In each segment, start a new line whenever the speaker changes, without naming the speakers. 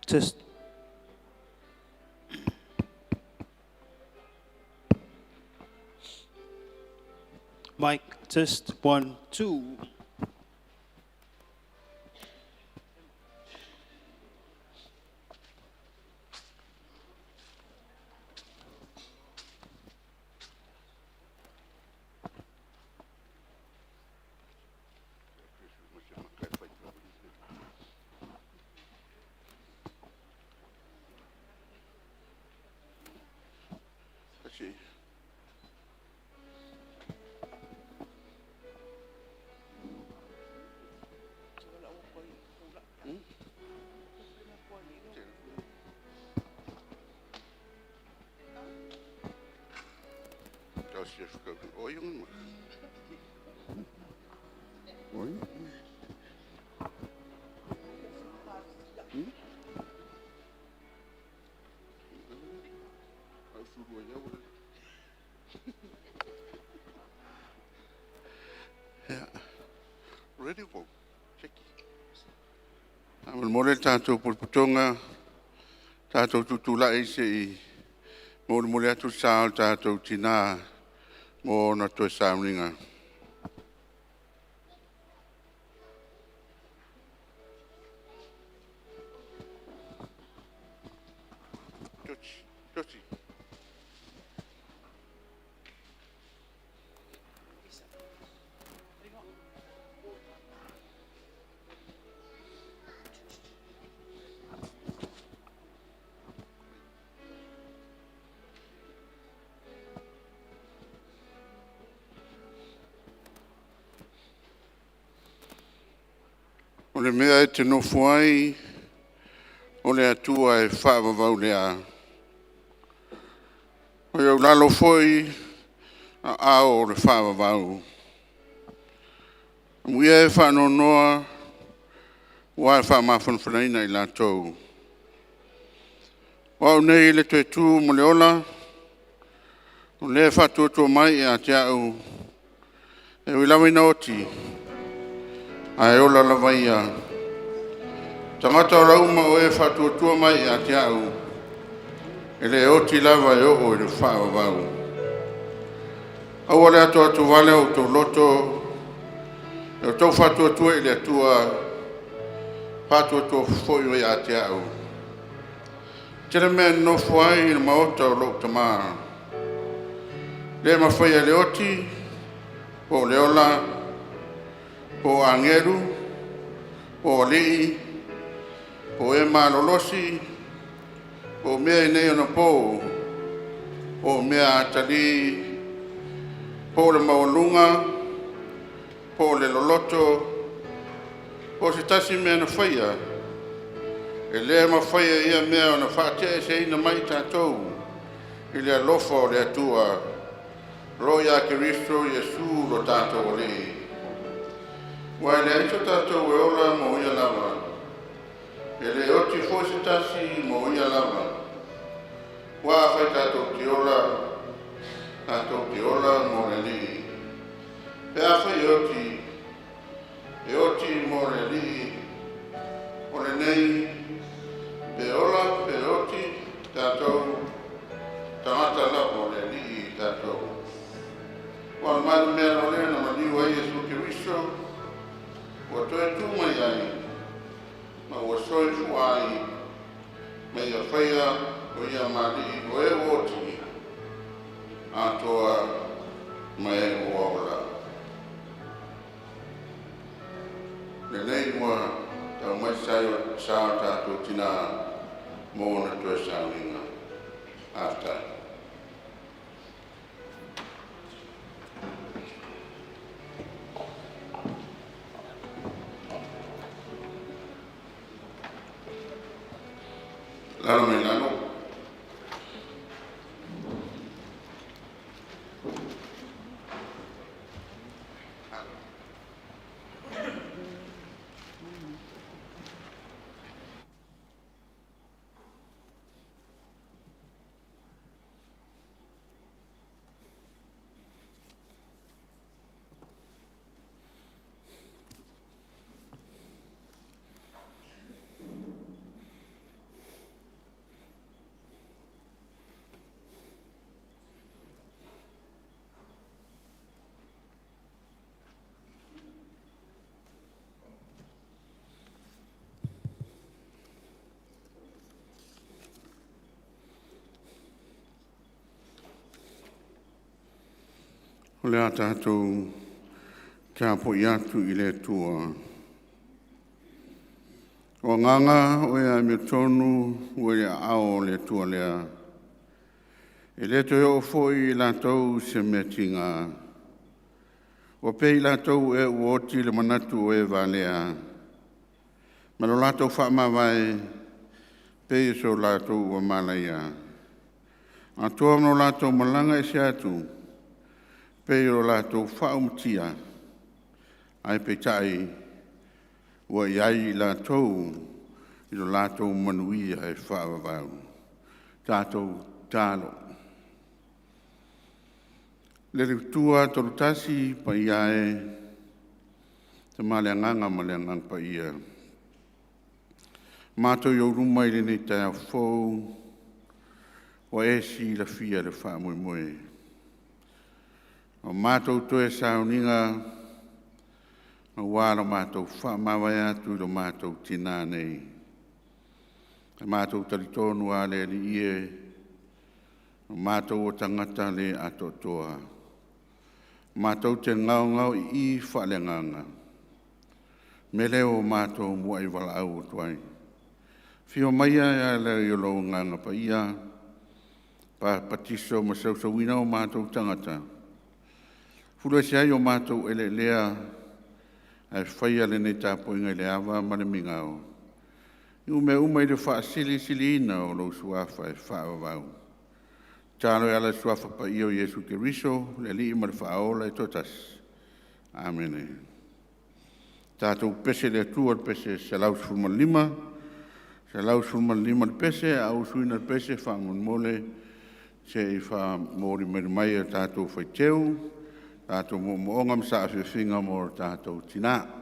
Test. Mic test 1, 2.
Ready go. Check. Amal mole tātou pulputonga, tātou tutula ise I mole atu sāo tātou tina mō na toi SAUNIGA. Tochi. O le mea e te nofu ai, o le atua e whaavavau lea. O iau lalo foi a ao o le whaavavau. Muia e whaanonoa, ua e whaamawhanwhanaina I lātou. Wau nei le tue tū mo le ola, o le whatuatua mai e a te au, e wilawa ina oti, a e ola la vaia. Tangata o rauma o e whatuatua mai e a te au, e le oti lava e o le whaavavau. Au ale ato atu vale o tō loto, e o tau whatuatua I le atua, whatuatua whoi e a te au. Tere mea no fuai I le maota o lok tamā. Le mawhai le oti, o le ola, o angeru, o lii, o e malolosi, o mea nei ona pō, o mea atali, po le maulunga, po le loloto, po se tasi mea na whaia. E lea mawhaia ia mea ona whaatea se ina mai tātou, I le alofa o le atua, roi a Kiristo Iesu lo tātou o le. Wai le aito tātou e ola mo ia lava, e le oti fo se tasi mo ia lava. Wa whai tātou ki ola mo le li. Pe a whai e oti mo le li, o le nei, pe ola, pe oti, tātou, tangata la mo le li tātou. Wa manu mea no le na maniwa Iesu Kiristo, wa toe tu mai ai, ma wa soi fuai, me ia whaia o ia mali o e oti, atoa mai o aula. Le nei mua tau mai sao tātou tina mō na tue SAUNIGA. After. Lalo me lalo. le a tātou kia po i atu I le tua. O nganga o ea me tonu o le ao le tua lea. E le to o foi la tau se me tinga. O pei la tau e uoti le manatu o e valea. Ma lo la tau wha ma vai pei so la tau o malaya. A toa no la tau malanga e se atu. Pei o la tau wha umtia. Ai pe tai o iai la tau I lo la tau manuia e wha wavau. Tātou tālo. Le tua torutasi pa ia e te maleanganga maleanganga pa ia. Mātou i auruma I le nei tai au fau o esi la fia le wha mui mui. O mātou toe SAUNIGA o wāra mātou wha mawai atu I lo mātou tina nei. E mātou taritonu a le li ie o mātou o tangata le atotoa. Mātou te ngau I whalenganga. Me leo mātou mua I wala au tuai. Whio maia ia leo I lo nganga pa ia. Pa patiso ma sausawina o mātou tangata. Fulu e ai o mātou ele lea. Ai whaia le nei tāpo inga le awa ma le mingao. I ume I le wha sili ina o lo suafa e wha wau. Tālo e ala suafa pa I o Yesu Keriso, le li ima le whaola e totas. Amen. Tātou pese le atua le pese se laus fulma lima. Se laus fulma lima le pese, au suina le pese wha mole. Se I wha mori mai e tātou whaiteu. Tātou mo ongam sa a whiwhinga mo tātou tina.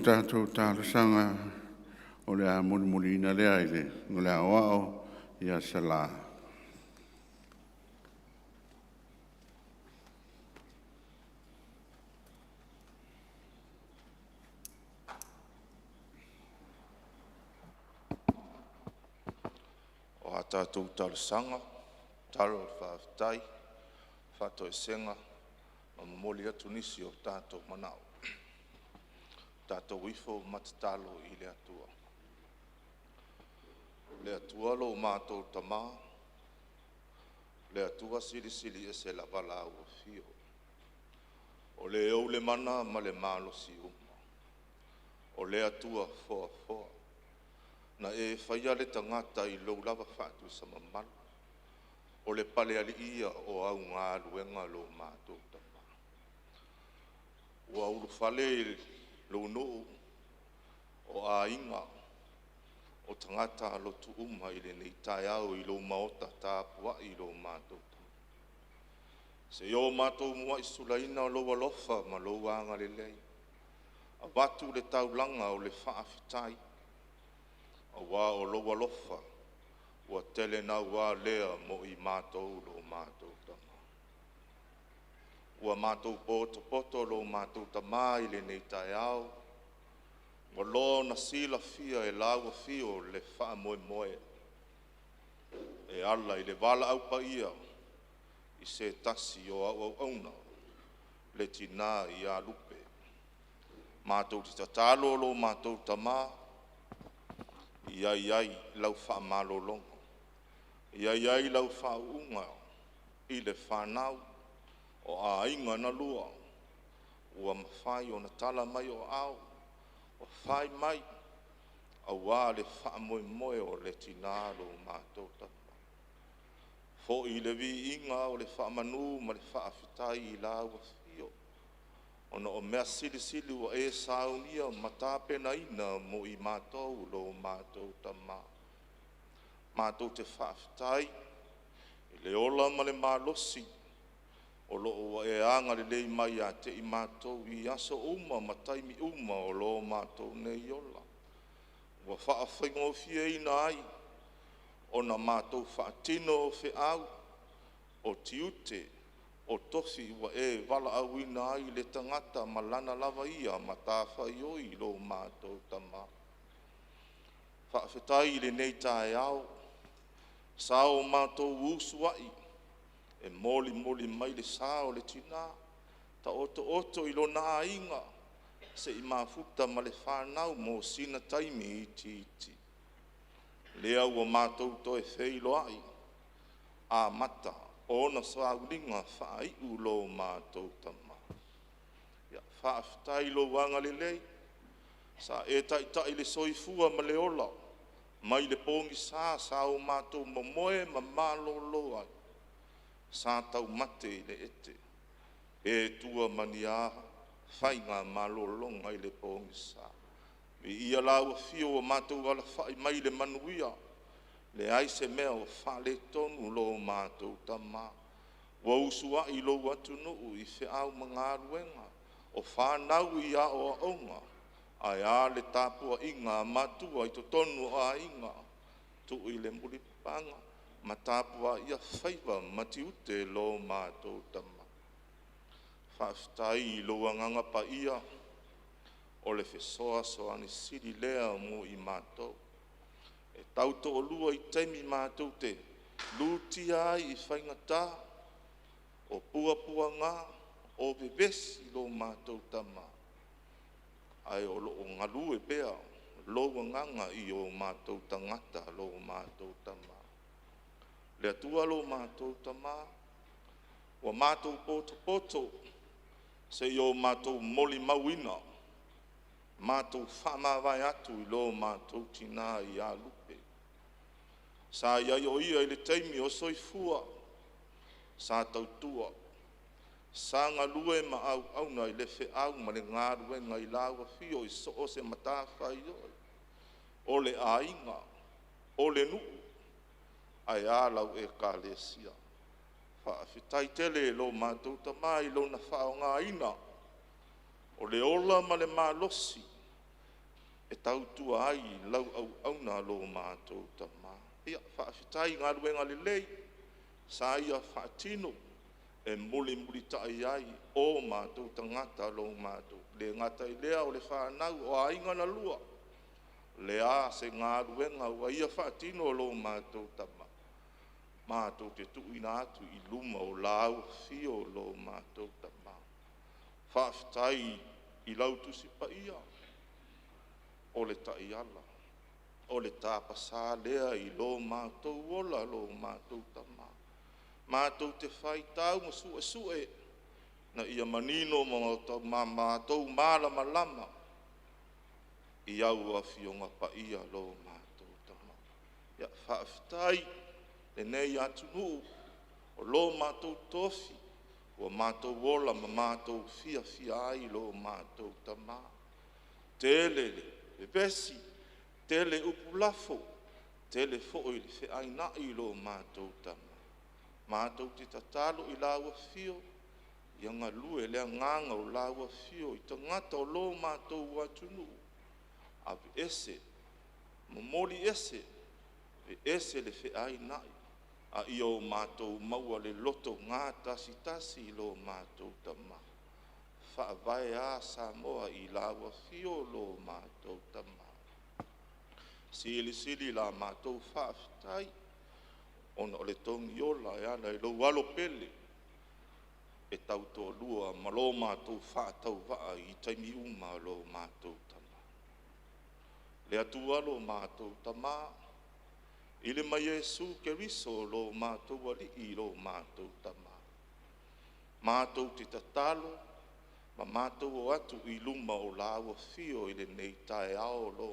Tātou tālasanga o le a muli ina lea I le, o le a oao I a sala.
O a tātou tālasanga, taro whaafitai, Whātoi senga, ma mamoli atu nisi o tātou manao. Tātou ifo matatalo I le atua. Le atua lo mātou tamā, le atua sili sili e se la wala ua fio. O le au le mana ma le malo si uma. O le atua foa foa. Na e whaia le tangata I lau lava whātu sa mamalo. O le pale ali ia o au ngā luenga lo mātou tamā. Ua uru whale lo noo o a inga o tangata lo tu uma I le nei tai au I lo maota tāpua I lo mātou tamā. Se o mātou mua I sulaina o lo walofa ma lo wanga le lei. A watu le taulanga o le whaafitai. A wā o lo walofa. Ua tele na wā lea mo I mātou lo mātou tamā. Ua mātou poto poto lo mātou tamā I le nei tai au. Ua lo na sila fia e laua fio le wha moe moe. E ala I le wala au pa ia. I se tasi o au au auna. Le tina I a lupe. Mātou ti tatalo lo mātou tamā. Iai lau wha malo longa. Iai lau wha unga. I le whanau. O a inga na lua. Ua mawhai o na tala mai o au. O whai mai. A wā le wha moe moe o le tina lo mātou tamā. Fo I le vi inga o le wha manu ma le wha awhitai I la ua fio. Ona o mea sili sili ua e saunia matapena ina mo I mātou lo mātou tamā. Mātou te whaaftai, I le ola ma le mālosi, o lo ua e anga le lei mai a te I mātou I aso uma ma taimi uma o lo mātou nei ola. Ua whaafengo fie ina ai, o na mātou whaatino o whi au, o tiute, o tofi ua e wala au ina ai le tangata ma lana lava ia ma tāwhai oi lo mātou tamā. Whaafetai le nei tae au, sao mātou usuai, e moli moli mai le sao le tina, ta oto I lo na inga, se I mafuta ma le whanau mo sina taimi iti. Lea ua mātou to e wheilo ai, a mata, ona sauringa whai u lo mātou tamā. Ia whaaftai lo wanga le lei, sa e tai le soifua ma le ola, mai le pongi sa o mātou momoe ma malo lo ai. Sa tau mate I le ete, e tua mania, whai ngā malo longa I le pongi sa. Me ia lau fio o mātou ala whai mai le manuia, le aise mea o whale tonu lo mātou tamā. Wa usua I lo atu nuu I whiau mga ruenga, o whanau I a o aunga, ai a le tāpua inga matua I to tonu a inga, tu I le muripanga, ma tāpua ia whaiva matiute lo mātou tamā. Whaaftai I lo anganga pa ia, o le whesoa soani siri lea mo I mātou. E tauto o lua I teimi mātou te luti ai I whaingata, o pua ngā, o vevesi lo mātou tamā. Ai o lo ngalu e pea, lo nganga I o mātou tangata lo mātou tamā. Le atua lo mātou tamā, o mātou poto, se I o mātou moli mauina, mātou whamawai atu I lo mātou tina I a lupe. Sa iai o ia I le teimi o soifua, sa tautua, sa ngalue ma au na I le wheau ma le ngāruenga I laua fio I so o se matawhai oi. O le ainga, o le nuu, ai ālau e kālesia. Whaafetai tele lo mātou tamā I lo na whao ngā ina, o le ola ma le mālosi, e tautua ai lau au na lo mātou tamā. Ia whaafetai ngā ruenga le lei, sa ia whaatino, e muli tai ai o mātou tangata lo mātou. Le ngata I lea o le whanau o a inga na lua, le a se ngā ruenga o ia whaatino lo mātou tamā. Mātou te tuuina atu I luma o lau fio lo mātou tamā. Whaafitai I lau tusi pa ia. O le tai ala. O le tāpasa lea I lo mātou ola lo mātou tamā. Mātou te whai tau ma sue na ia manino ma mātou mālama lama. I au a fionga pa ia lo mātou tamā. Ia whaafitai le nei atu nuu o lo mātou tofi o mātou ola ma mātou fia ai lo mātou tamā. Tele le besi, tele upulafo, tele fo'oi le fe'aina I lo mātou tamā. Mātou te tatalo I laua fio, ia ngalue lea nganga o laua fio I tangata o lo mātou atu nuu. Ape ese, momoli ese, ese le fe'aina a I o mātou maua le loto ngā tasi lo mātou tamā. Whaavae a Samoa I laua fio lo mātou tamā. Sili la mātou whaafitai, ona o le tongi ola e ana I lo walo pele, e tau tō lua ma lo mātou whaatau waa I taimi uma lo mātou tamā. Le atua lo mātou tamā, I le mai Jesu Keriso lo mātou ali I lo mātou tamā. Mātou te tatalo, ma mātou o atu I luma o laua fio I le nei tae ao lo.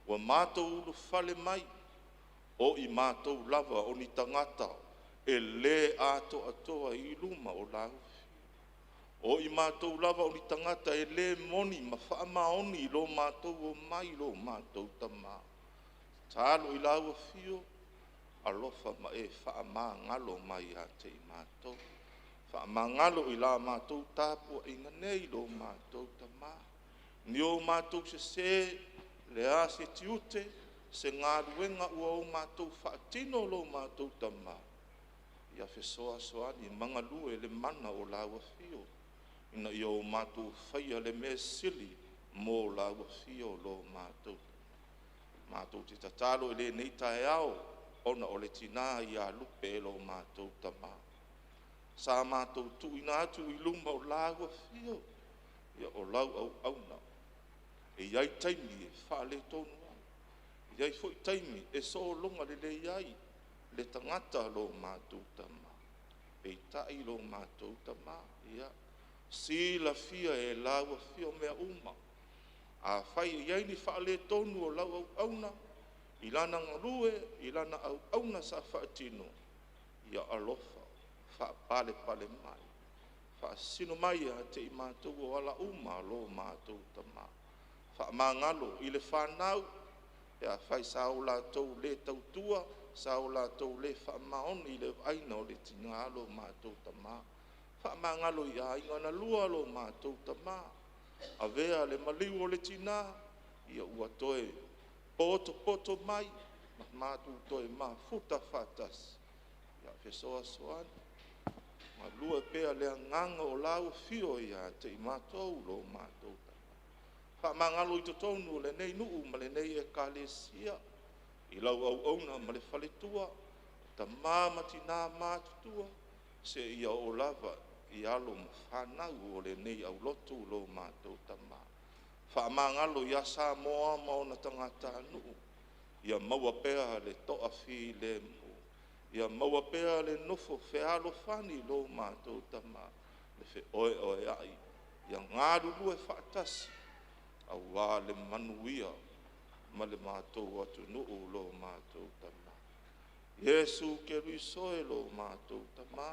Wa mātou ulu fale mai, o I mātou lava o ni tangata, e le ato atoa I luma o laua fio. O I mātou lava o ni tangata e le moni ma whaamaoni lo mātou o mai lo mātou tamā. Tālo I laua fio, alofa ma e whaamangalo mai a te I mātou. Whaamangalo I la mātou tāpua I nganei lo mātou tamā. Ni o mātou se le a se tiute, se ngā ruenga ua o mātou whaatino lo mātou tamā. Ia whesoa soani manga lue le mana o laua fio. Ina I o mātou whaia le me sili mō laua fio lo mātou. Mātou te tatalo le nei tae ao, ona o le tina I a lupe lo mātou tamā. Sa mātou tuina atu I luma o laua fio, ia o lau au auna. E iai taimi e whaale tonu au. Iai foi taimi e so longa le iai, le tangata lo mātou tamā. E tai lo mātou tamā, ia. Si la fia e laua fio mea uma. A whai iai ni whaale tonu o lau au auna, I lana ngarue, I lana au auna sa whaatino. Ia alofa, whaapale pale mai. Whaasino mai a te I mātou o ala uma lo mātou tamā. Whaamangalo I le whanau, ea whai sao la tau le tautua, sao la tau le whaamaoni I le aina o le tingalo mātou tamā. Whaamangalo I a ingana lua lo mātou tamā. A vea le maliu o le tina, ia ua toe poto mai, mātou toe ma futa whatas. Ia whesoa soani. Ma lua pea lea nganga o lau fio ia te I mātou lo mātou tamā. Whaamangalo I totonu le nei nuu ma le nei e kālesia. I lau au auna ma le whaletua, ta māmati nā mātutua, se ia o lava I alo whanau o le nei au lotu lo mātou tamā. Whaamangalo I asa moa ma ona tangata nuu, ia maua pea le toa fi le mu, ia maua pea le nofo whealo whani lo mātou tamā, le whe oe ai, ia ngāru lue whaatasi, au wā le manuia ma le mātou atu nuu lo mātou tamā. Jesu Keriso e lo mātou tamā,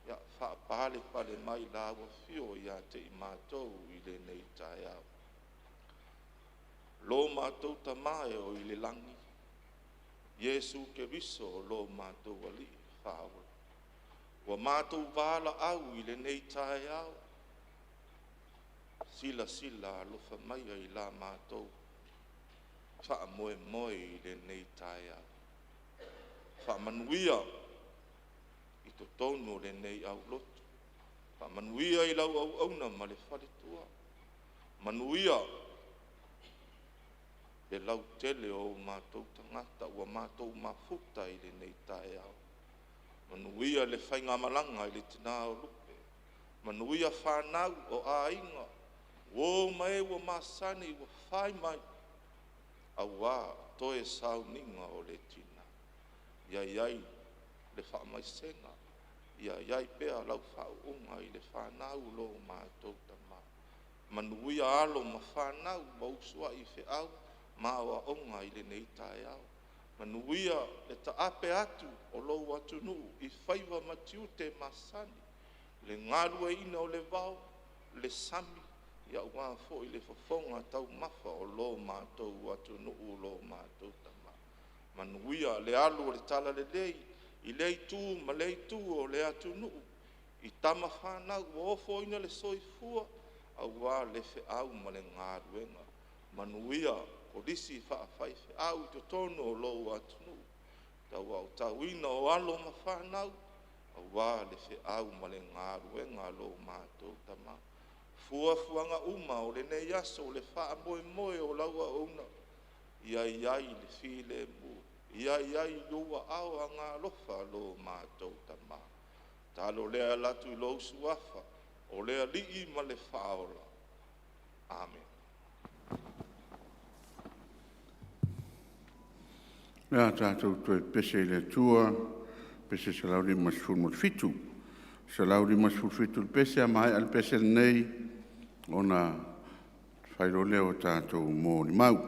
ia whaapale pale mai lawa fio ia te I mātou I le nei tae au. Lo mātou tamā e o I le langi, Jesu Keriso lo mātou ali whaola. Wa mātou wāla au I le nei tae au, sila alofa mai I la mātou, wha moe I le nei tae au. Wha manuia I to tono le nei au lotu. Wha manuia I lau au auna ma le whaletua. Manuia le lau tele o mātou tangata ua mātou mafuta I le nei tae au. Manuia le whainga malanga i le tina o lupe. Manuia whanau o a inga. Wō mai wa masani wa whai mai. A wā toe sauninga o le tina. Iai le wha senga. Iai pea lau whaunga i le whanau lo mātou tama. Manuia alo ma whanau ma usua i whiau. Ma wa onga i le nei tae au. Manuia le taape atu o lou atu nuu i whaiva matiu te masani. Le ngarua ina o le vau, le sami, ia ua fo i le whawhonga tau mafa o lo mātou atu nuu lo mātou tama. Manuia le alu o le tala le lei, i lei tū ma lei tū o le atu nuu. I tama whanau o ofo ina le soifua, a ua le whiau ma le ngaruenga. Manuia o disi whaafai whiau te tono o lo atu nuu. Tau au tauina o alo ma whanau, a wā le whiau ma le ngaruenga lo mātou tama. Fuafuanga uma o le nei aso o le wha moe moe o laua ona. Iai le while mu. Iai lua au a ngā lofa lo mātou tama. Talo lea latu i lo suafa, o lea lii ma le whaola. Amen.
Nā tātou toi pese le tua, pese se lauri masfur mo fitu. Se lauri masfur fitu pese a mai al pese nei, ona whairo leo tātou mō ni mau.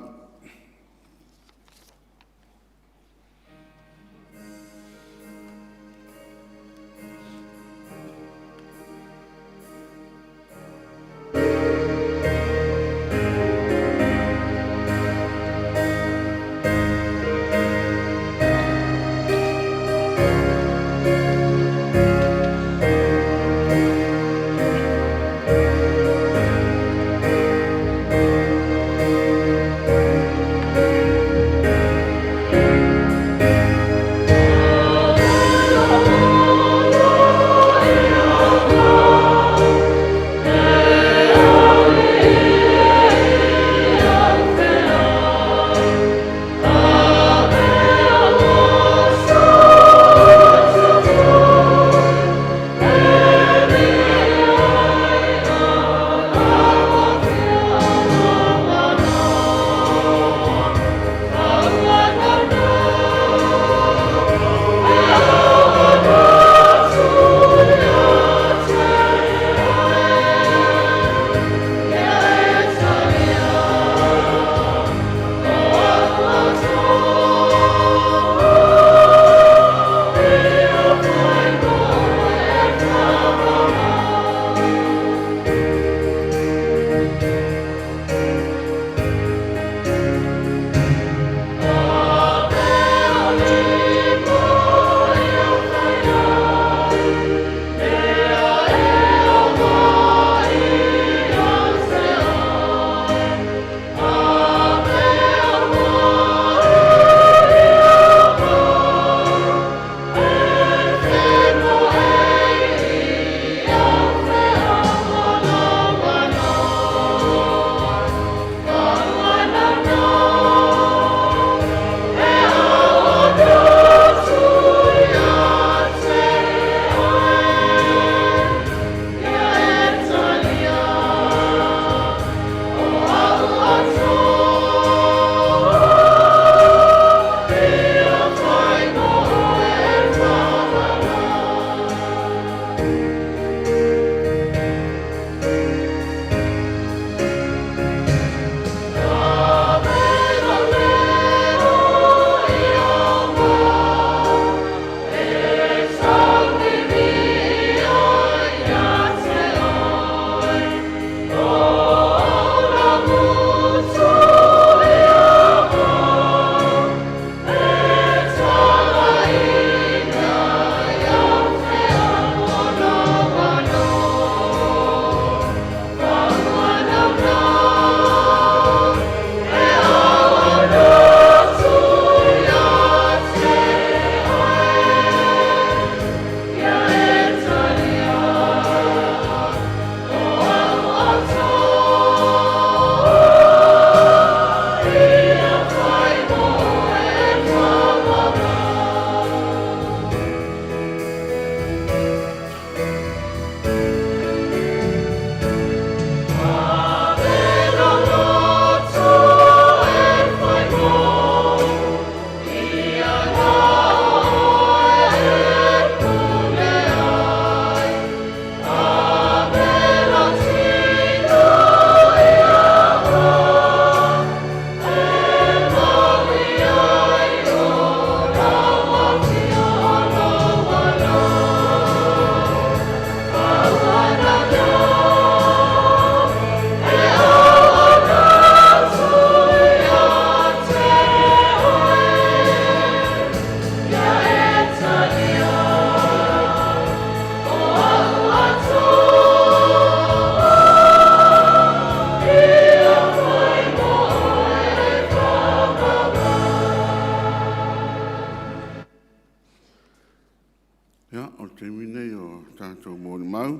mau.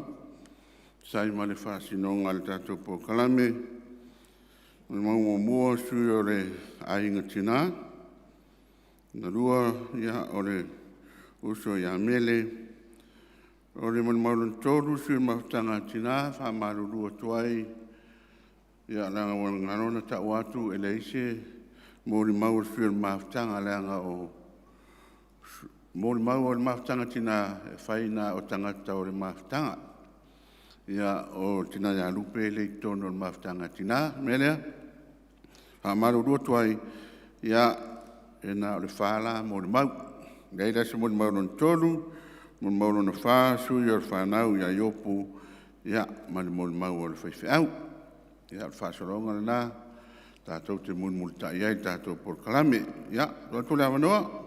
Sai ma le whaasinonga le tātou po kalame. Muli mau mua sui o le ainga tina. Na rua ia o le uso ia mele. O le muli mau lun tōru sui maftanga tina, wha maru rua tuai. Ia langa wala ngarona ta watu e leise. Muli mau sui maftanga langa o mōli mau o le maftanga tina e whaina o tangata o le maftanga. Ia o tina ia lupe le tono o le maftanga tina, melea. Ha maru rua tuai, ia e na o le whala mōli mau. Gai lasa mōli mau non tolu, mōli mau non wha, sui o le whanau, ia Iopu, ia mali mōli mau o le whaiwhiau. Ia le whasoronga le nā, tātou te muli ta iai, tātou por kalame. Ia, tuatu le awanoa.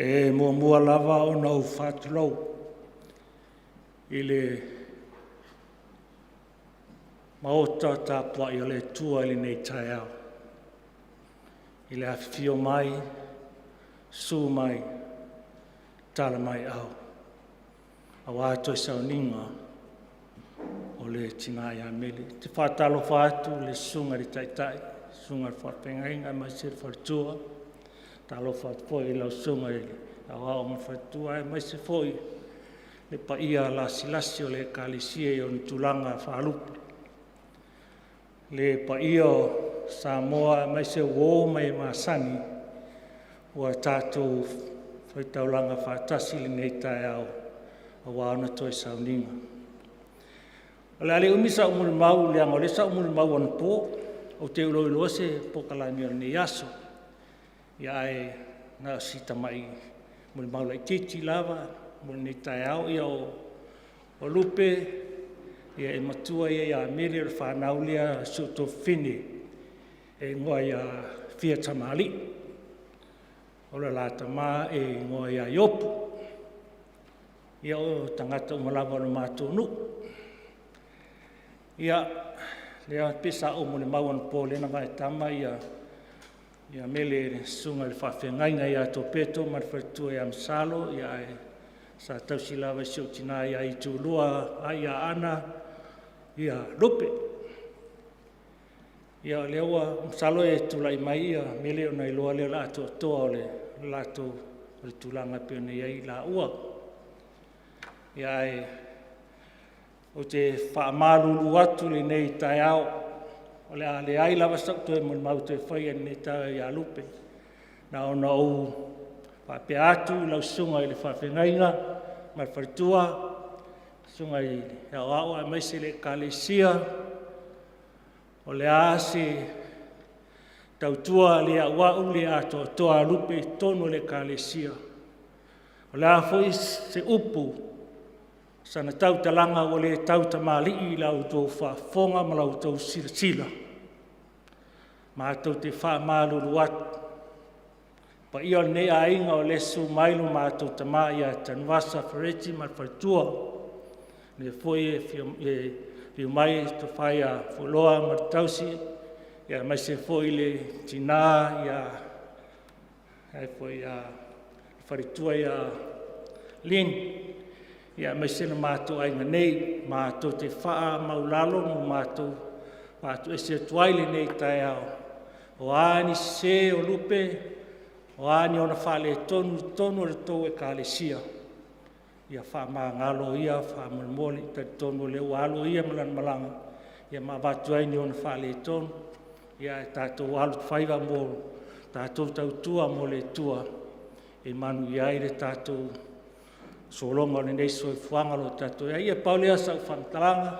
E mua lava o nau whātulau i le maota tāpua i o le tua i le nei tai au. I le awhiwhio mai, su mai, tala mai au. A wātoi SAUNIGA o le tina ia mele. Te whātalo whātu le sunga ri taitai, sunga ri whāpengainga mai se whātua. Talo whātua i lau sunga i a wā o mawhātua e mai se fōi. Le pa ia lasi o le kālisia i o ntulanga whālupu. Le pa ia o Samoa mai se wō mai māsani ua tātou whaitaulanga whātasi li nei tai au a wā ona toi SAUNIGA. O le ale umisa o muli mau le anga o le sa o muli mau ana pō o te ulo ilo se pokalani o nei aso. Ia e na sita mai muli mau lai titi lava, muli nei tai au ia o lupe, ia e matua ia mele o whanau lia suto fine e ngoa ia fia tamali. O le lata mā e ngoa ia Iopu, ia o tangata umalava o le mātonu. Ia lea pesa o muli mau ana pō lena vai tama ia mele sunga le whawhengainga ia tō peto, ma le whaitua ia msalo, ia e sa tausi lava si o tina ia i tūlua, a ia ana, ia lupe. Ia lewa msalo e tūlai mai ia mele o nei loa lea lato toa o le lato o le tūlanga peo nei ai la ua. Ia e o te whaamalulu atu le nei tai au, o le ai lava sakto e muli mau te whaia ne tau ia lupe. Na ona o whape atu lau sunga i le whawhengainga, mai wharitua, sunga i heo awa mai se le kālesia, o le ase tautua le a wau le a toa lupe tono le kālesia. O le a foi se upu, sana tau talanga o le tau tamali i lau tō whafonga ma lau tō sila. Ma tau te wha māluru atu. Pa ia nei a inga o lesu mailu ma tau tamā ia tanuasa whareti ma whaitua. Ne foi e whiu mai to whai a wholoa ma tausi. Ia mai se foi le tina ia ai foi a wharitua ia lin. Ia mai sena mātou ainga nei, mātou te whaa maulalo mo mātou e se tuaile nei tai au. O ani se o lupe, o ani ona whale tonu le tau e kālesia. Ia wha maa ngalo ia, wha malimoli, tonu le ualo ia malan malanga. Ia maa watu aini ona whale tonu. Ia tātou alu whaiva mo, tātou tautua mo le tua. E manu iai le tātou solonga le nei soi fuanga lo tātou. Ia paulea sa whantalanga,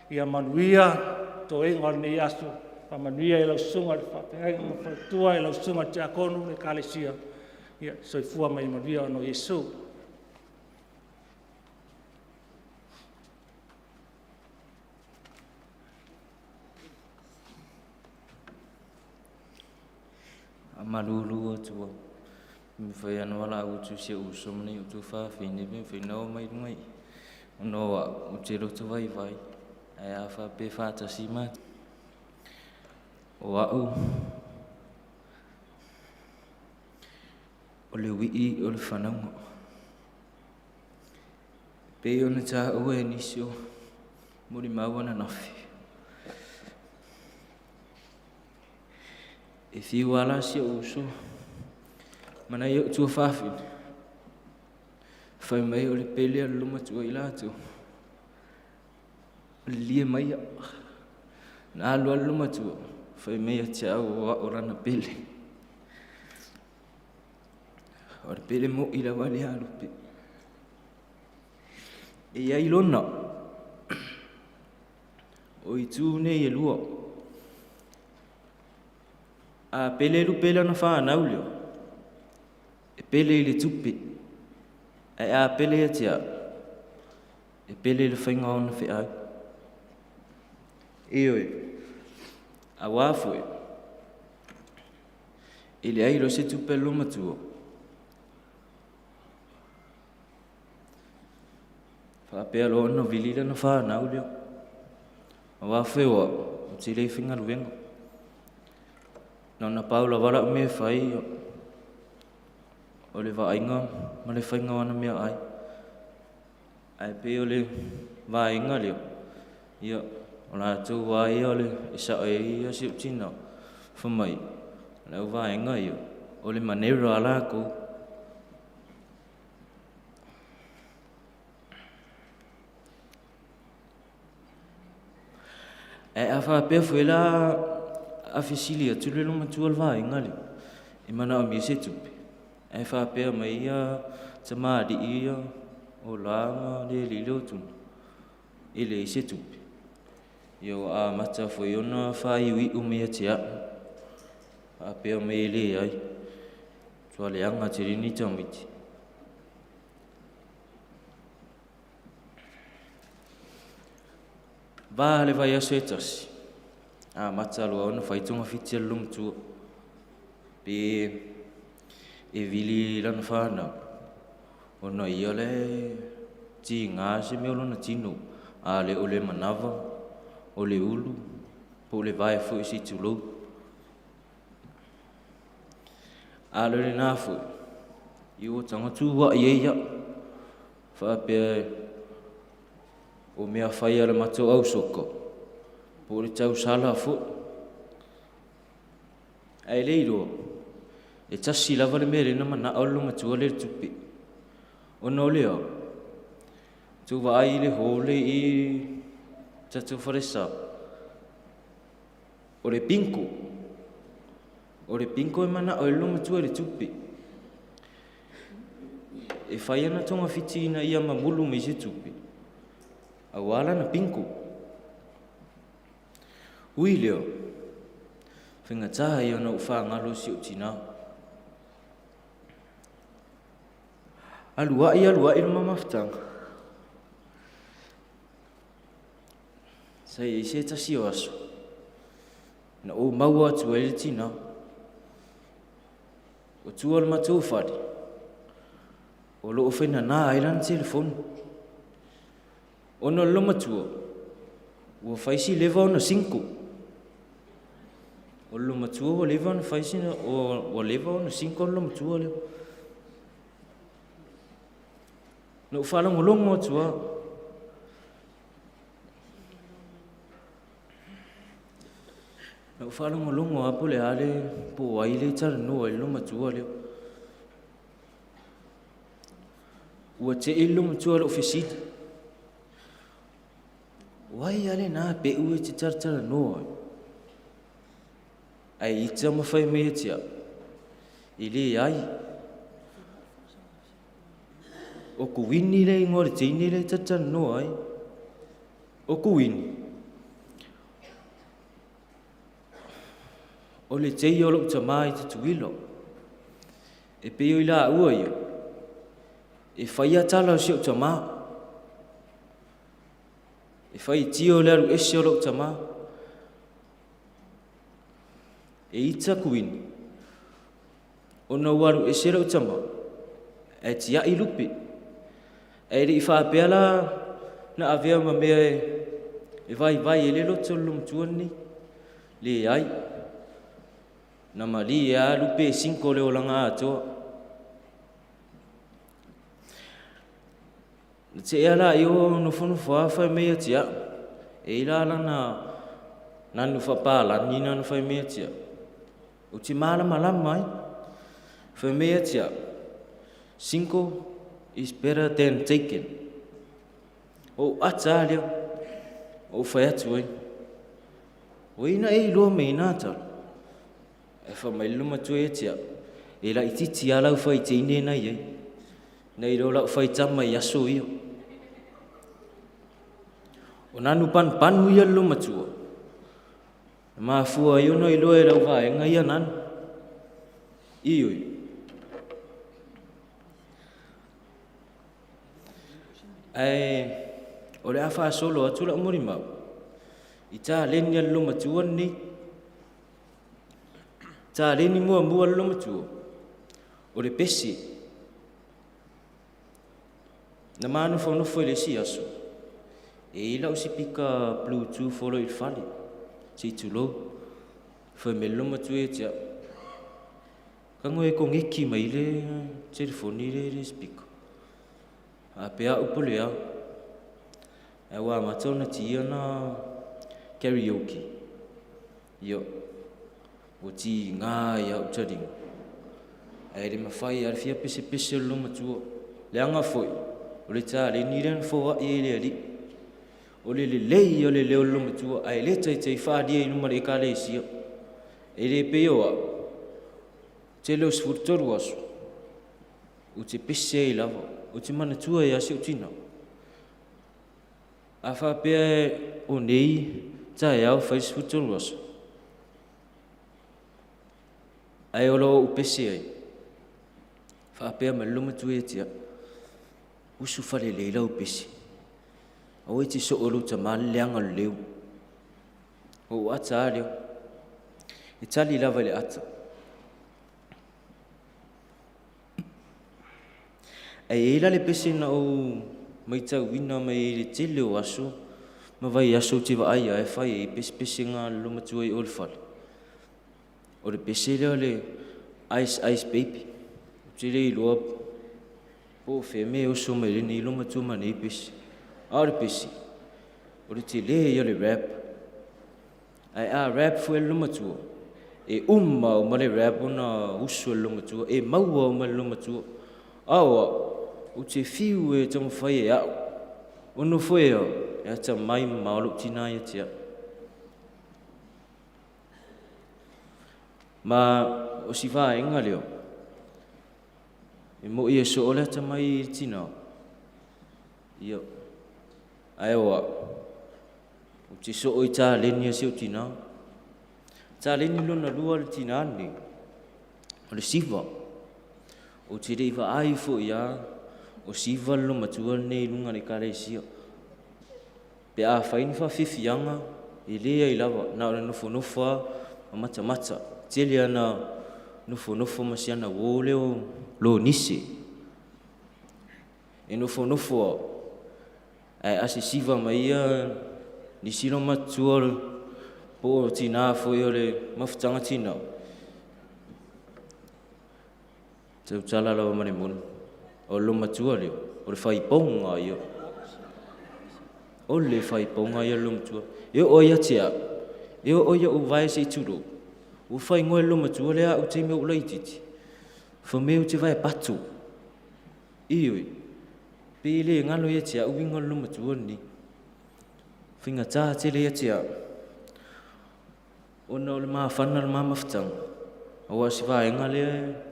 ia manuia, to inga le nei aso, pa manuia e lau sunga le whapengai, ma whautua e lau sunga te akonu le kālesia. Ia soi fua mai manuia no Yesu.
malulu atua. Mi fai ana wala utu se uso mani utu whawhine, mi fai nao mai rungai. Unoa uti roto vai vai. Ai a whape whātasi mati. O au. O le wii o le whanaunga. Pei ona tā ue nisio. Muri mawana nafi. E whiu ala si o uso. Mana i o tua whawhine. Whai mai o le pele a luma tua i lātou. O le lia mai a. Na alu a luma tua. Whai mai a te au o rana pele. O le pele mo i la wale alu pe. E iai lona. O i tū nei e lua. A pele lu pele ana whanau leo. E pele i le tupi. E a pele a tia. E pele le whainga ona whi au. E oi. A wāfue. I le airo se tupe luma tua. Whapea lo ono vilila na whanau leo. A wāwhai wa, o te rei whinga ruenga. Nona Paula wara me whai o le whainga, ma le whainga wana mea ai. Ai pe o le whainga leo. Ia, o la tū wai o le isa e ia si utina. Whamai, le whainga ia, o le manera ala ko. E a whapea whuela a whisilia tūre luma tūal whainga leo. I mana o mi se tupi. E whapea mai ia ta maari ia o langa le li leo tūna. I le se tupi. Ia a mata whai ona whai ui umea te a. Whapea mai le ai. Tua le anga te rini tamiti. Vā le vai aso e tasi. A mata alua ona whaitonga whiti a luma tua. Pe e vili lana whanau. Ona ia le ti ngā se me olona tino. A le o le manawa, o le ulu, po le vai fo isi tulou. A le nā fo. I o tanga tū wa i eia. Whapea o mea whai ala matou au soko. Po le tau sala fo. Ai leiro. E tasi lava le mere na mana au lunga tua le tupi. O no leo. Tu wa ai le hole i tatu wharesa. O le pinko. O le pinko e mana au lunga tua le tupi. E whai ana tonga whiti na ia mamulu me se tupi. Awala na pinko. Ui leo. Whinga taha i ona uwha ngalo si o tina. Alua i ruma maftanga. Sai i se tasi o aso. Na o maua atu e le tina. O tua le matou whari. O loo whaina nā ailan telefonu. Ona loma tua. Ua whaisi lewa ona 5. O loma tua wa lewa ona whaisi na o lewa ona 5 o loma tua leo. Na uwhalango longo tua. Na uwhalango longo apo le ale po waile tara noa i loma tua leo. Ua te i loma tua lo whisiti. Wai ale nā pe ue te taratara noa. Ai i te mawhai mea tia. I le ai. O ku wini le ngore te ini le taratara noa ai. O ku wini. O le te i olo ta mai te tuilo. E pe i la ua io. E whai atala o si o ta maa. E whai tio leru esi o lok tama. E ita kuini. ona waru e sera utama e tia I lupi e ri whapea la na avea ma mea e vai e lelo tolum tuani le ai na mali e a lupe 5 le olanga atoa te e ala io no fono fa mea tia e ila la na nu whapala ni na nu whai mea tia o ti mala malama ai whai mea tia 5 is better than taken o ata leo o whai atu ai o ina e loa me inata e wha mai luma tu e tia e la ititi ala u whai te ine na iei na ilo la u whai tama I aso io o nanu panu ia luma tua ma fua io no ilo e lau vaenga ia nanu ioi o le a solo atu la umuri mau I tā leni luma tua ni tā leni mua luma tua o le pesi na manu whanofo I le si aso e ila usi pika Bluetooth follow I whali si tulo whai me luma tua e tia kango e kong iki mai le telefoni le speaker a pea upole au e wa matona tia na karaoke yo o ti ngā ia utaring e re mawhai ar fia pese luma tua le anga foi o le tā le niren foa I le ali o le lei o le leo luma tua ai le tai whaadia I numare ka le isia e le peo a te leo sfurtoru aso o te pese I lava o te mana tua I ase o tina a whapea o nei tai au whai sfurtoru aso ai o lo upese ai whapea ma luma tua e tia usu whare leila upese o te so olu ta maleanga leo o ata leo e tali lava le ata ai ila le pese na o mai tau wina mai le tele o aso ma vai aso te wa ai e whai e pese ngā luma tua I olu whale o le pese leo le ice baby te le iloa po wheme o so mai le luma tua ma nei pese a le pese o le te le I le rap ai a rap fu e luma tua e o ma le rap ona usu e luma tua e maua o ma le luma tua awa o te fiu e tamu whai e au o no fwe o e ata mai maolo tina I tia ma o si vaenga leo e mo I e so o le ata mai tina io ai oa o te so o I tā leni a seo tina tā leni lona lua le tina ni o le siva o te reiva ai fo ia o siva lo matua nei lunga le kare sia pe a faini fa fifianga I lea I lava na o nofo mata tele ana nofo masiana o leo lo nisi e nofo ai ase siva mai ia nisi lo matua po tina fo I le mafutanga tina tau tala lawa mane mun o lo matua leo o le fai ponga io o le fai ponga ia lo matua e o ia tia e o ia o vai se turo o fai ngoe lo matua lea o te me o leititi fa me o te vai patu ioi pe le ngalo ia tia o winga lo matua ni finga ta te le ia tia o no le mawhana le mamawhtang o asi vai ngale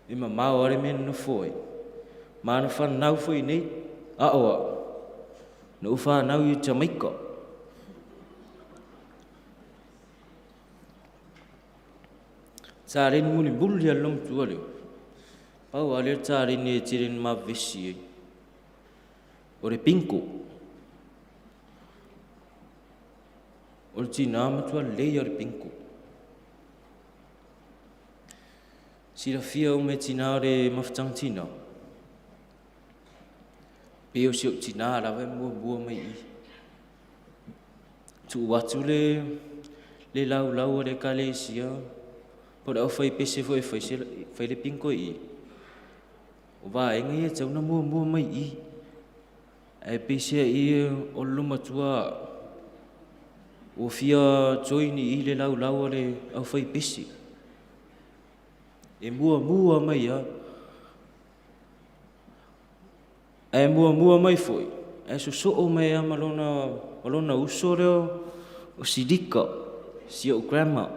I mamau are men no foi mana whan nau foi nei a oa no wha nau I Jamaica sa ren muli buli a lom tua leo pau a leo ta ren e tiren ma vesi o re pinko o le tina matua lei o re pinko Sila fia ume tina re mafutang tina. Peo siok tina lawe mua mai I. Tu watu le lau le kale sia. Poda o fai pese fai le pinko I. O va enga ia tau na mua mai I. Ai pese I o luma tua o fia joini I le lau le au fai pese. E mua mai ia. E mua mai foi. E so mai ia malona uso reo o sidika, si o grandma.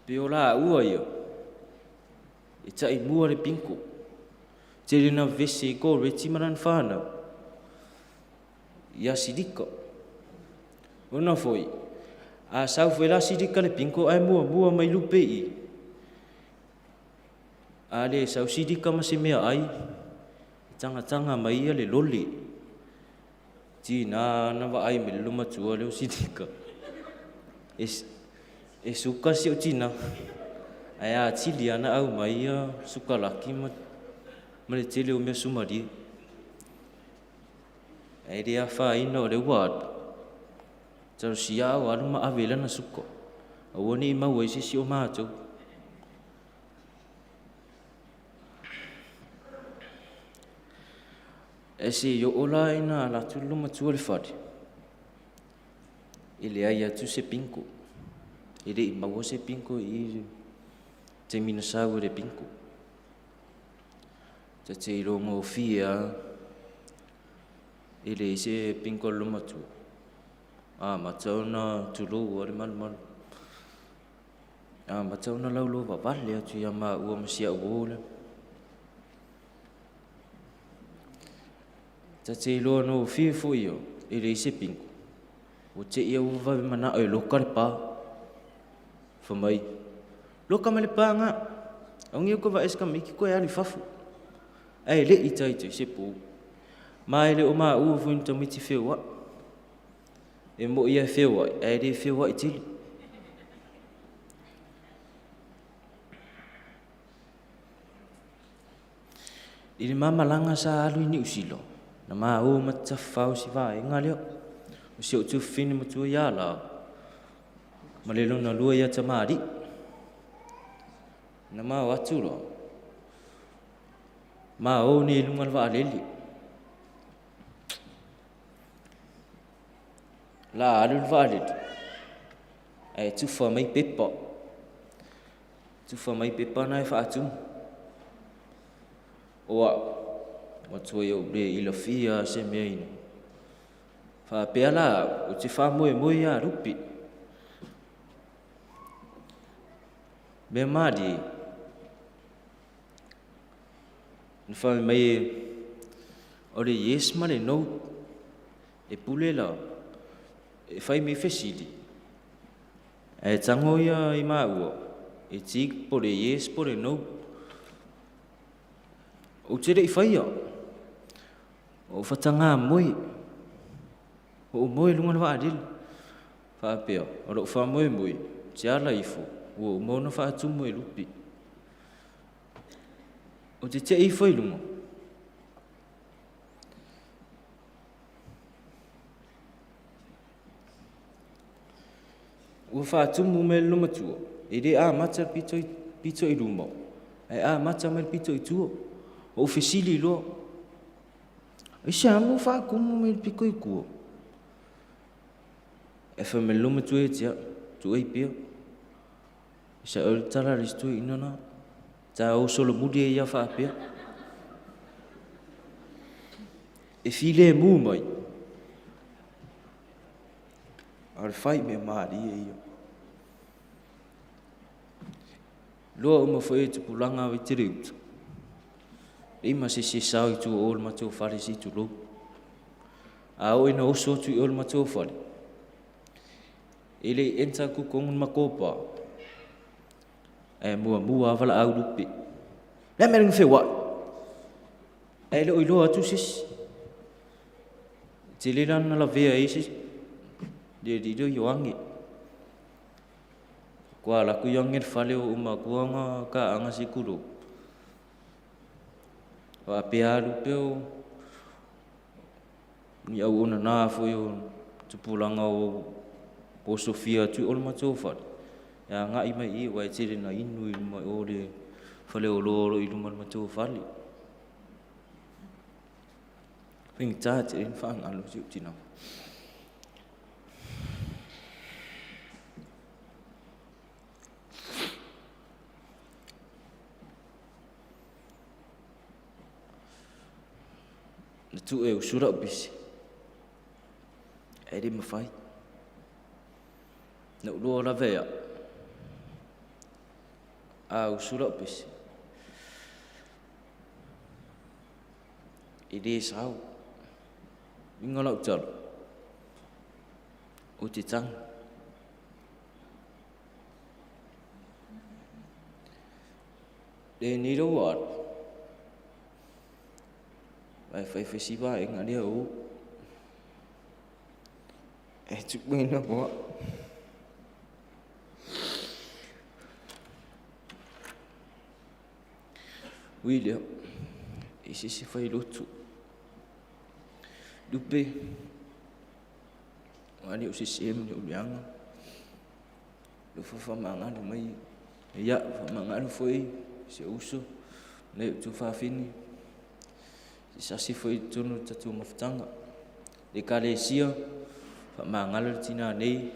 Pe o la ua ia. E tai mua le pinko. Te rena vese ko reti maran whana. Ia sidika. Ona foi. A sau foi la sidika le pinko ai mua mai lupe I. A le sau sidika ma se mea ai. Tanga mai ia le loli. Tina na wa ai me luma tua le sidika. E suka si o tina. Ai a tili ana au mai ia suka laki ma le tele o mea sumari. Ai rea wha ina o le wad. Taro si au alu ma awela na suka. Awani I mau ai si o mātou. E se yo ola ina la tu luma tua le whare. I le ai atu se pinko. I le I maua se pinko I te mina sau le pinko. Te I rongo o fia. I le se pinko luma tua. Matau na tulu o le malu. Matau na laulo wawale atu ia maa ua masia uole. Te loa no fia fo io, I le se pinko. O te ia uwa mana o loka le pā. Whamai. Loka ma le pā ngā. Aungi o kawa eska miki koe ali fafu. Ai le I taito I se pō. Mai le o maa ua fuin tamiti whiwa. E mo ia whiwa, ai le whiwa I tili. I le mamalanga sa alu ni usilo. Na maa o matawhau si vai ngā leo. O si o tu whini matua ia la. Ma le lona lua ia ta maari. Na maa o atu lo. Maa o ni lunga lwa aleli. La alu lwa aleli. Ai tufa mai pepa. Tufa mai pepa na e wha atu. Oa. Matua iau le ila fia se mea ina. Wha pea la, o te wha moe a rupi. Mea maari. Ni wha mai o le yes ma le no. E pule la. E whai me fesili. E tango ia I maa ua. E tik po le yes po le no. O tere I whai ia. O whatanga moe. O moe lunga na waadil. Whaapea. O ro wha moe. Te ala ifo. O mona wha atu moe lupi. O te te ifo I lunga. O wha atu me luma tua. E re a mata pito I luma. E a mata me pito I tua. O fesili loa. E se amu wha kumu me piko I kua. E wha me luma tu e tia, tu e pia. E se ori tala ristu inana. Ta o solo mudi e ia wha pia. E file mu mai. Ar whai me maari e ia. Loa uma whai te pulanga o I te reuta. Ima se sau I tu o le matou whare si tu lo. A o ina oso tu I o le matou whare. E le enta ku kongun makopa. E mua avala au lupi. Le mering whiwa. E le oiloa atu sis. Te le lana la vea isi. Le rido I oangi. Kua laku yangir fale o umakuanga ka anga sikuro. Wa apea lupeo ni au ona na foi o tupulanga o Sofia tu ol matofa. Ya ngai mai I wa tiri na inu I mai o le fale o loro I luma matofa li. Ping ta tiri fa ngalo tu tina. Tu e usura bisi. Edi mafai. Na ulo la vea. A usura bisi. Edi sau. Ingola utal. Utitang. De ni do wat. Phải si ba anh ở đây ô, chụp bên nó có, William, isi phải lút chụp, dupe, anh si xem nhiều nhang, lúc phải mang anh mấy, dạ phải mang anh phải, sẽ uso, nếu chú pha phini. Sasi foi tunu tatu mafutanga. De kalesia, fa mangala tina nei.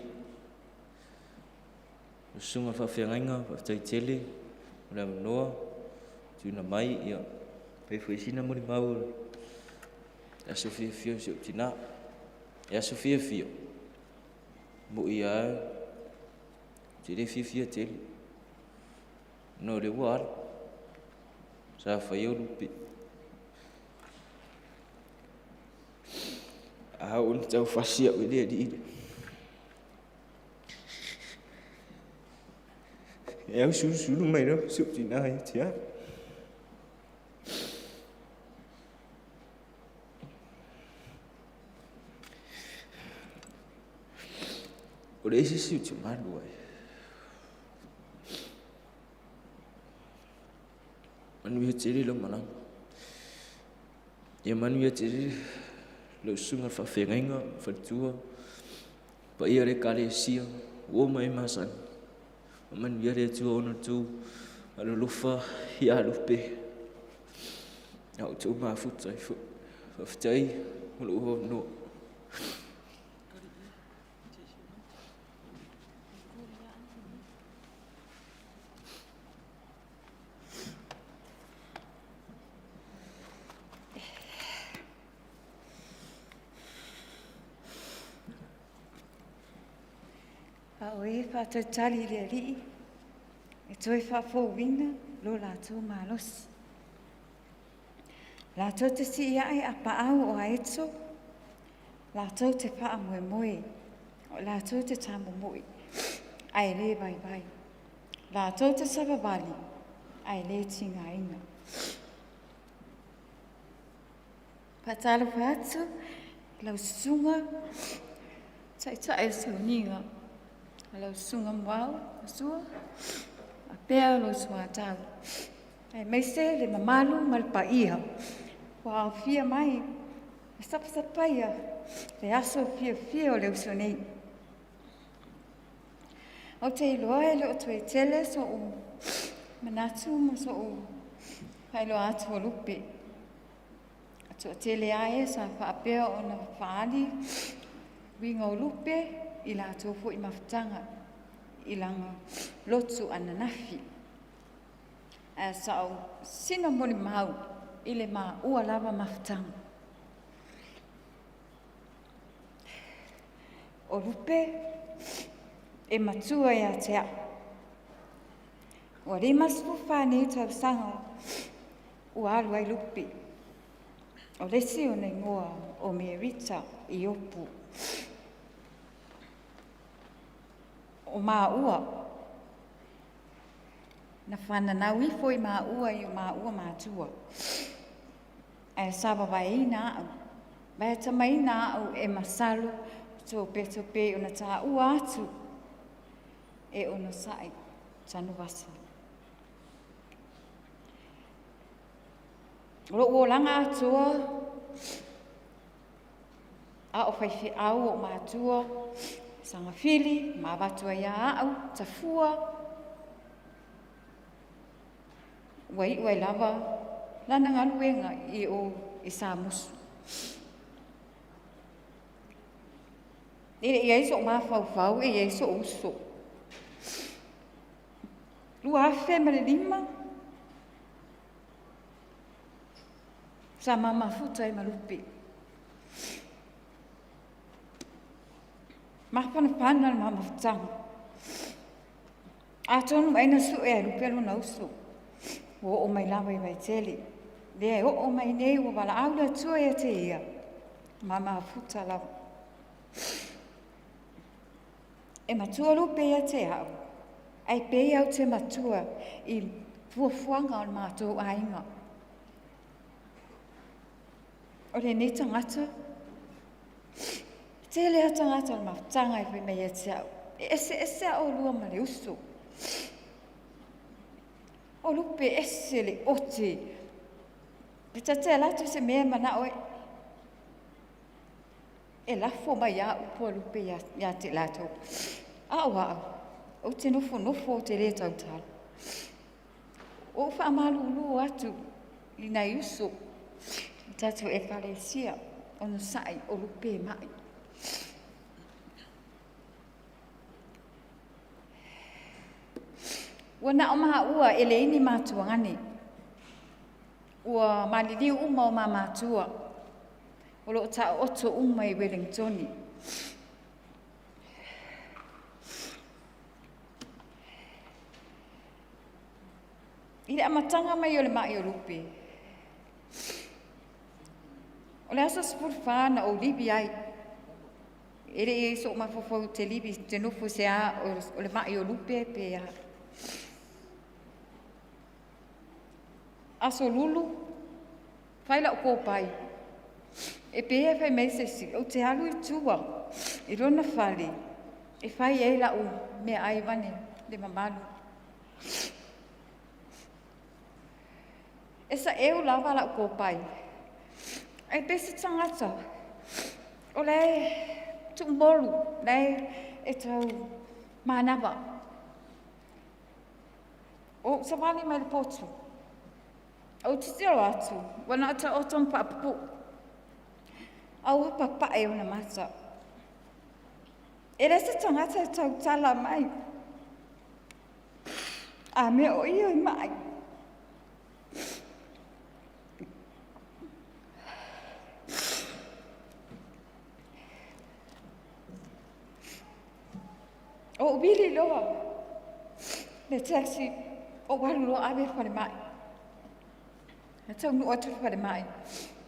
Usunga fa fianganga, fa taitele, ula manoa, tuna mai ia. Pe foi sina muri mau. Ya Sofia fio se tina. Ya Sofia fio. Mo ia. Tire fia tele. No de war. Sa fa yo lupi. Un tau fasia with dia di. Eu sulu mai no sup tinai tia. Ore esse sup madu ai. Manu ia tiri lo malang. Ya manu ia tiri lo sunga fa fenga fa tua pa ia re kalesia o mai masan man ia re tu ona tu alo lufa ia lupe au tu ma futai fu futai lo no
Oe fa te tali le li. E toi fa fo winga lo la tu malos. La tu te si ai apa au o aetso. La tu te fa moe moe. La tu te tamu moe. Ai le bai bai. La tu te saba bali. Ai le tinga inga. Patalo fatso. Lau sunga. Tai SAUNIGA. Alo sunga MUAO, sua, a pea lo sua tau. Ai mai se le mamalu malpa ia. Wa fia mai, sapaia, le aso fia o le usonei. O te iloa le o tue tele so o manatu mo so o hai lo atu o lupe. Ato tele ae sa fa pea o na faali, winga o lupe, I la tofu I mafutanga I langa lotu ananafi. Sao sina moni mau I le ma ua lava mafutanga. O rupe e matua ia tea. O re masfufa ne tau sanga ua alu ai lupi. O resi o ne ngoa o Merita Iopu. O MUAO. Na whananau I foi MUAO I o MUAO mātua. E saba vai na au. Vai tamai na au e masalo tope o na tā ua atu. E ono sai. tanu wasa. Lo langa atua a o fai au o matua sanga fili ma batua ia au tafua wai lava lana ngaluenga I o isamus Ile ia so ma fau ia so uso lua family lima sama mafuta I malupi Mahpana mama futang. Atonu mai na su e lupe lo na usu. O mai lava I Vaitele. Le o mai nei o wala aula tua e te ia. Mama futa la. E matua lupe ia te au. Ai pe au te matua I fuafuanga o matou ainga. O le ne tangata. Tele atangata o mafutanga I whi mei e te au. Ese au lua ma le uso. O lupe ese le oti. Pita te latu se mea mana oe. E lafo mai a upo lupe ia te lato. Au. O te nofo o te le tautala. O wha amalu atu I nai uso. Tatu e kalesia. Ono sai o lupe mai. Wana o maha ua ele ini mātua ngani. Ua maliliu uma o mātua. O lo ta oto uma I Wellingtoni. Ile amatanga mai o le mai o lupe. O le asa spurfana o libi ai. Ele so mafofo te libi te nofo se a o le mai o lupe pe a. Aso lulu, whaila o kōpai. E pēa whai meisesi, o te alu I tua, I rona whali, e whai eila o mea ai wane, le mamalu. E sa eo lawa la o kōpai. Ai pēsi tangata, o lei tumbolu, lei e tau mānawa. O sa wali mai le potu. O te tiro atu, wana ata o ton papu. Au papa e ona mata. E resa tangata tau tala mai. A me o ia I mai. O ubili loa. Le taxi o walu loa abe whare mai. E tau nu atu whare mai.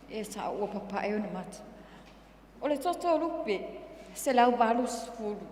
E sa ua papa e ona mata. O le toto lupe, se lau walu sfuru.